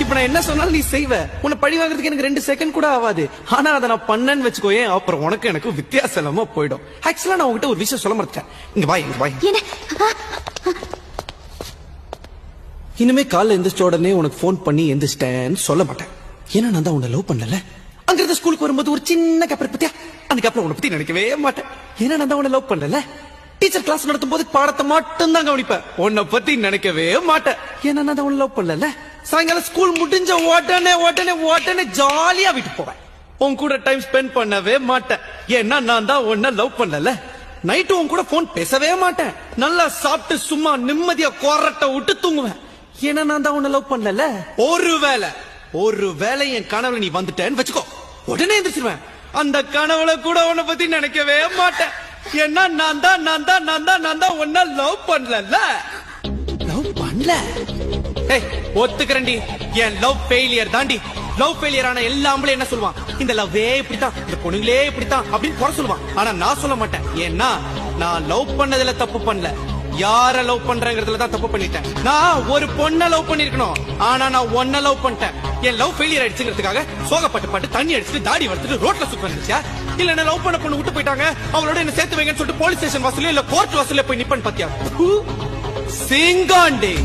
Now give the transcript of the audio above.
இப்ப நான் என்ன சொன்னாலும் நீ செய்வ. உன்னை பழி வாங்குறதுக்கு எனக்கு 2 செகண்ட் கூட ஆகாது. ஆனா அதை நான் பண்ணேன்னு வச்சுக்கோயே, அப்புறம் உனக்கு எனக்கு வித்தியாசம் இல்லாம போயிடும். ஆக்சுவலா நான் உங்ககிட்ட ஒரு விஷயம் சொல்ல மறந்துட்டேன். இங்க வா. இனிமே காலைல எந்திரிச்ச உடனே உனக்கு போன் பண்ணி எந்திரிச்சிட்டேன்னு சொல்ல மாட்டேன். ஏன்னா நான் தான் உன்னை லவ் பண்ணல. அங்க இருந்து ஸ்கூலுக்கு வரும்போது ஒரு சின்ன கப்பர் பத்தியா, அந்த கப்பல உன்னை பத்தி நினைக்கவே மாட்டேன். ஏன்னா நான் தான் உன்னை லவ் பண்ணல. டீச்சர் கிளாஸ் நடத்தும் போது பாடத்தை மட்டும் தான் கவனிப்பேன். உன்னை பத்தி நினைக்கவே மாட்டேன். ஏன்னா நான் தான் உன்னை லவ் பண்ணல. சாயங்காலம் ஸ்கூல் முடிஞ்ச உடனே ஜாலியா வீட்டு போவேன். உன் கூட டைம் ஸ்பெண்ட் பண்ணவே மாட்டேன். ஏன்னா நான் தான் உன்னை லவ் பண்ணல. நைட்டு உன் கூட போன் பேசவே மாட்டேன். நல்லா சாப்பிட்டு சும்மா நிம்மதியா கொரட்டை விட்டு தூங்குவேன். ஏன்னா நான் தான் உன்னை லவ் பண்ணல. ஒருவேளை என் கனவுல நீ வந்துட்டேன்னு வச்சுக்கோ, உடனே எந்திரிச்சிருவேன். அந்த கனவுல கூட உன்னை பத்தி நினைக்கவே மாட்டேன். ஏன்னா நான் தான் உன்னை லவ் பண்ணல. ஒத்துக்கிறேன்டி, என் லவ் ஃபெயிலியர் தாண்டி. லவ் ஃபெயிலியர் ஆன எல்லா ஆம்பளையும் என்ன சொல்லுவான், இந்த லவ்வே இப்படித்தான், இந்த பொண்ணுங்களே இப்படித்தான் அப்படின்னு குறை சொல்லுவான். ஆனா நான் சொல்ல மாட்டேன். ஏன்னா நான் லவ் பண்ணதுல தப்பு பண்ணல, யார லவ் பண்றேங்கிறதுல தான் தப்பு பண்ணிட்டேன். நான் ஒரு பொண்ணை லவ் பண்ணிருக்கணும், ஆனா நான் ஒன்ன லவ் பண்ணிட்டேன். என் லவ் ஃபெயிலியர் ஆயிடுச்சுங்கிறதுக்காக சோகப்பட்டு தண்ணி அடிச்சுட்டு தாடி வளர்த்துட்டு ரோட்ல சுத்த நினைச்சா, இல்ல என்ன லவ் பண்ண பொண்ணு விட்டு போயிட்டாங்க, அவளோட என்ன சேர்த்து வைங்கன்னு சொல்லிட்டு போலீஸ் ஸ்டேஷன் வாசல்ல இல்ல கோர்ட் வாசல்ல போய் நிப்பன் பாத்தியா? சிங்காண்டி